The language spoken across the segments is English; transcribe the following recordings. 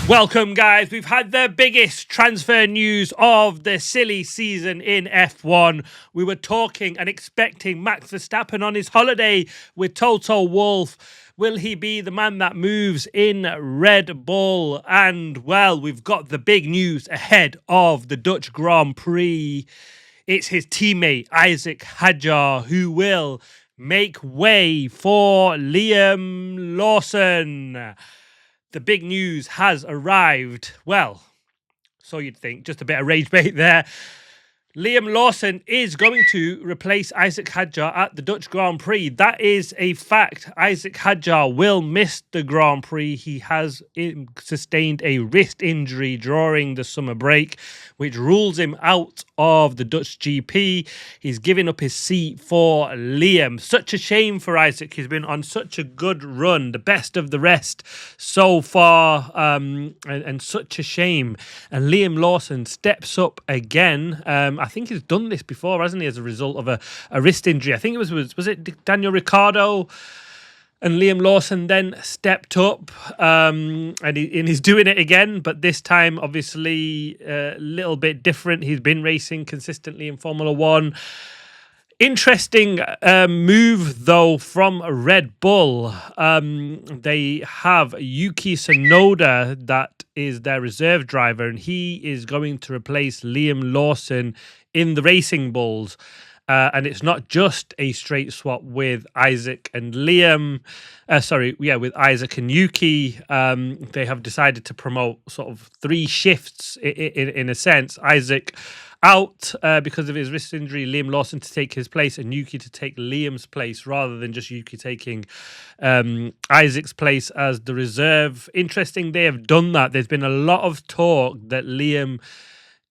Welcome, guys. We've had the biggest transfer news of the silly season in F1. We were talking and expecting Max Verstappen on his holiday with Toto Wolff. Will he be the man that moves in Red Bull? And, well, we've got the big news ahead of the Dutch Grand Prix. It's his teammate, Isaac Hadjar, who will make way for Liam Lawson. The big news has arrived. Well, so you'd think. Just a bit of rage bait there. Liam Lawson is going to replace Isaac Hadjar at the Dutch Grand Prix. That is a fact. Isaac Hadjar will miss the Grand Prix. He has sustained a wrist injury during the summer break, which rules him out of the Dutch GP. He's giving up his seat for Liam. Such a shame for Isaac. He's been on such a good run, the best of the rest so far, and such a shame. And Liam Lawson steps up again. I think he's done this before, hasn't he, as a result of a wrist injury. I think it was it Daniel Ricciardo and Liam Lawson then stepped up, and he's doing it again, but this time obviously a little bit different. He's been racing consistently in Formula One. Interesting move, though, from Red Bull. They have Yuki Tsunoda, that is their reserve driver, and he is going to replace Liam Lawson in the Racing Bulls. And it's not just a straight swap with Isaac and Liam. With Isaac and Yuki. They have decided to promote sort of three shifts in a sense. Isaac out because of his wrist injury, Liam Lawson to take his place, and Yuki to take Liam's place rather than just Yuki taking Isaac's place as the reserve. Interesting they have done that. There's been a lot of talk that Liam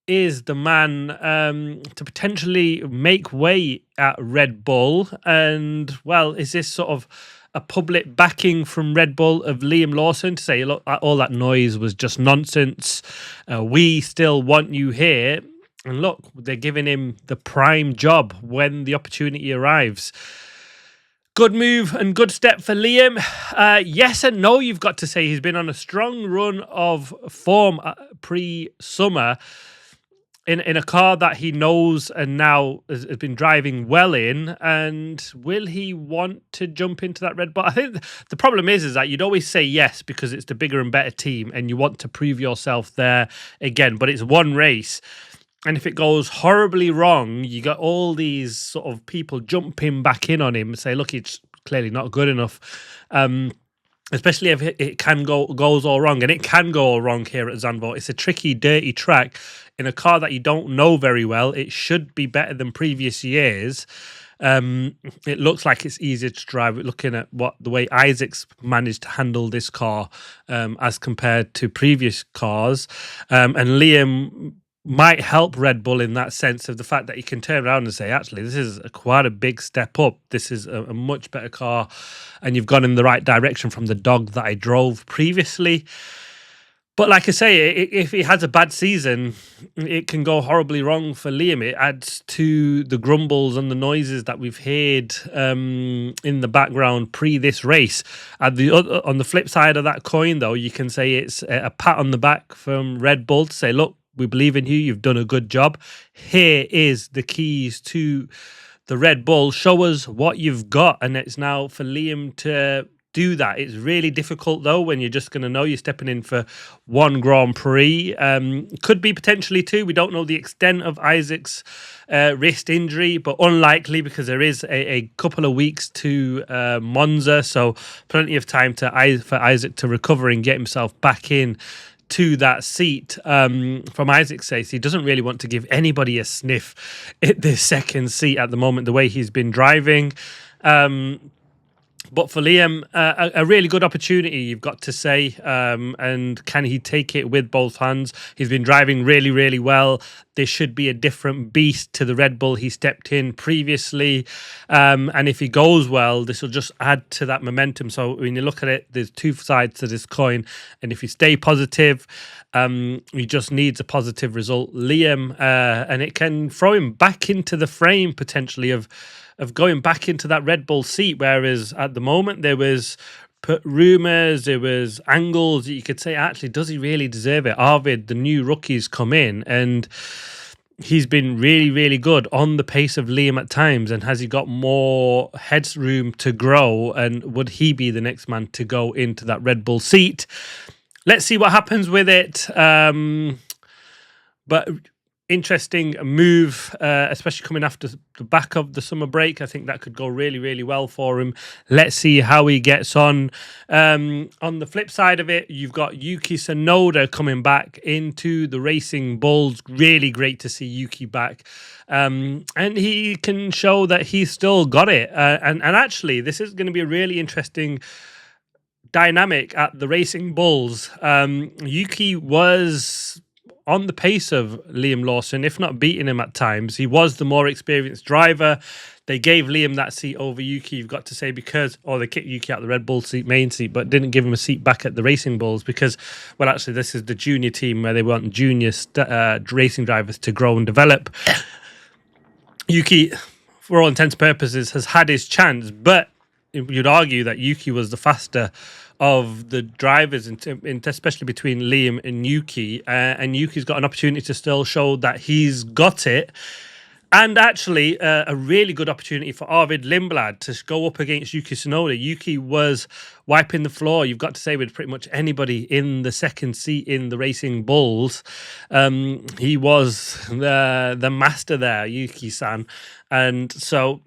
is the man to potentially make way at Red Bull. And, well, is this sort of a public backing from Red Bull of Liam Lawson to say, look, all that noise was just nonsense. We still want you here. And look, they're giving him the prime job when the opportunity arrives. Good move and good step for Liam. Yes and no, you've got to say. He's been on a strong run of form pre-summer in a car that he knows and now has been driving well in. And will he want to jump into that Red Bull? I think the problem is that you'd always say yes because it's the bigger and better team and you want to prove yourself there again. But it's one race. And if it goes horribly wrong, you got all these sort of people jumping back in on him and say, look, it's clearly not good enough. Especially if it goes all wrong. And it can go all wrong here at Zandvoort. It's a tricky, dirty track. In a car that you don't know very well, it should be better than previous years. It looks like it's easier to drive. Looking at the way Isaac's managed to handle this car as compared to previous cars. And Liam might help Red Bull in that sense of the fact that he can turn around and say, actually, this is quite a big step up. This is a much better car, and you've gone in the right direction from the dog that I drove previously. But like I say, if he has a bad season, it can go horribly wrong for Liam. It adds to the grumbles and the noises that we've heard in the background pre this race. On the flip side of that coin, though, you can say it's a pat on the back from Red Bull to say, look, we believe in you. You've done a good job. Here is the keys to the Red Bull. Show us what you've got. And it's now for Liam to do that. It's really difficult, though, when you're just going to know you're stepping in for one Grand Prix. Could be potentially two. We don't know the extent of Isaac's wrist injury, but unlikely because there is a couple of weeks to Monza. So plenty of time for Isaac to recover and get himself back in to that seat. From Isaac's case, he doesn't really want to give anybody a sniff at this second seat at the moment, the way he's been driving. But for Liam, a really good opportunity, you've got to say. And can he take it with both hands? He's been driving really, really well. This should be a different beast to the Red Bull he stepped in previously. And if he goes well, this will just add to that momentum. So when you look at it, there's two sides to this coin. And if you stay positive, he just needs a positive result. Liam, and it can throw him back into the frame potentially of going back into that Red Bull seat, whereas at the moment there was rumours, there was angles that you could say, actually, does he really deserve it? Arvid, the new rookies, come in and he's been really, really good on the pace of Liam at times. And has he got more headroom to grow? And would he be the next man to go into that Red Bull seat? Let's see what happens with it. But interesting move, especially coming after the back of the summer break. I think that could go really, really well for him. Let's see how he gets on. On the flip side of it, you've got Yuki Tsunoda coming back into the Racing Bulls. Really great to see Yuki back. And he can show that he's still got it. And actually, this is going to be a really interesting dynamic at the Racing Bulls. Yuki was on the pace of Liam Lawson, if not beating him at times. He was the more experienced driver. They gave Liam that seat over Yuki, you've got to say, they kicked Yuki out the Red Bull main seat, but didn't give him a seat back at the Racing Bulls because, well, actually, this is the junior team where they want junior racing drivers to grow and develop. Yuki, for all intents and purposes, has had his chance, but you'd argue that Yuki was the faster of the drivers, especially between Liam and Yuki. And Yuki's got an opportunity to still show that he's got it. And actually, a really good opportunity for Arvid Lindblad to go up against Yuki Tsunoda. Yuki was wiping the floor, you've got to say, with pretty much anybody in the second seat in the Racing Bulls. He was the master there, Yuki-san. And so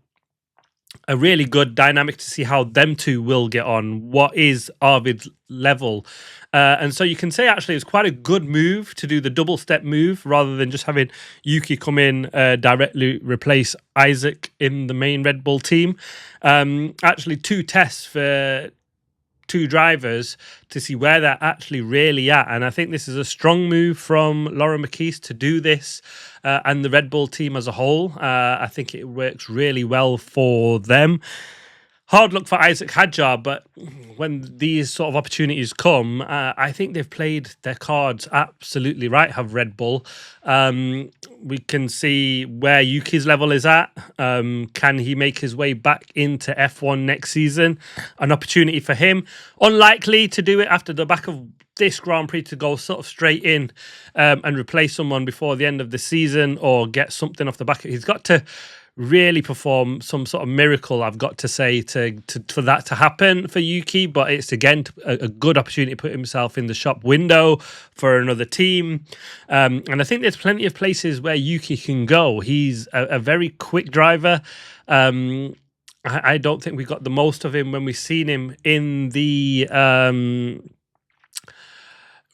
a really good dynamic to see how them two will get on. What is Arvid's level? And so you can say, actually, it's quite a good move to do the double step move rather than just having Yuki come in, directly replace Isaac in the main Red Bull team. Actually, 2 tests for 2 drivers to see where they're actually really at. And I think this is a strong move from Laura McKees to do this, and the Red Bull team as a whole. I think it works really well for them. Hard luck for Isaac Hadjar, but when these sort of opportunities come, I think they've played their cards absolutely right, have Red Bull. We can see where Yuki's level is at. Can he make his way back into F1 next season? An opportunity for him. Unlikely to do it after the back of this Grand Prix, to go sort of straight in and replace someone before the end of the season or get something off the back. He's got to really perform some sort of miracle, I've got to say, for that to happen for Yuki. But it's, again, a good opportunity to put himself in the shop window for another team. And I think there's plenty of places where Yuki can go. He's a very quick driver. I don't think we got the most of him when we seen him in the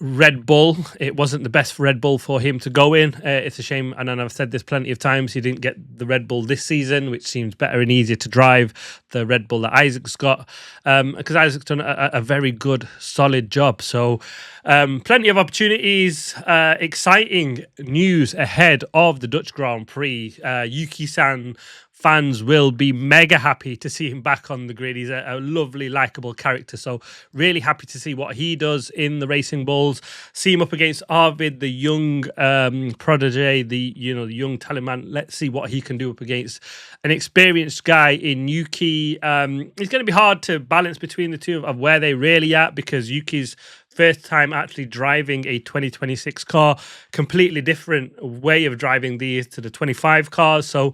Red Bull. It wasn't the best Red Bull for him to go in. It's a shame, and I've said this plenty of times, he didn't get the Red Bull this season, which seems better and easier to drive, the Red Bull that Isaac's got, because Isaac's done a very good, solid job. So plenty of opportunities, exciting news ahead of the Dutch Grand Prix. Yuki-san fans will be mega happy to see him back on the grid. He's a lovely, likeable character. So really happy to see what he does in the Racing Bulls. See him up against Arvid, the young protege, the young talent man. Let's see what he can do up against an experienced guy in Yuki. It's going to be hard to balance between the two of where they really at, because Yuki's first time actually driving a 2026 car, completely different way of driving these to the 25 cars. So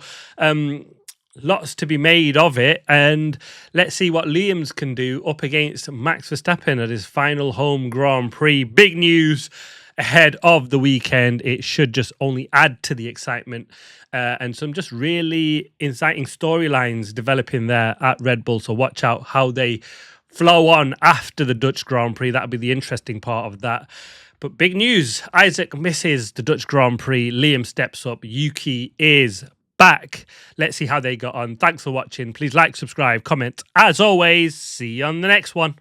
lots to be made of it. And let's see what Liam's can do up against Max Verstappen at his final home Grand Prix. Big news ahead of the weekend. It should just only add to the excitement, and some just really exciting storylines developing there at Red Bull. So watch out how they flow on after the Dutch Grand Prix. That'll be the interesting part of that. But big news, Isaac misses the Dutch Grand Prix. Liam steps up. Yuki is back. Let's see how they got on. Thanks for watching. Please like, subscribe, comment. As always, see you on the next one.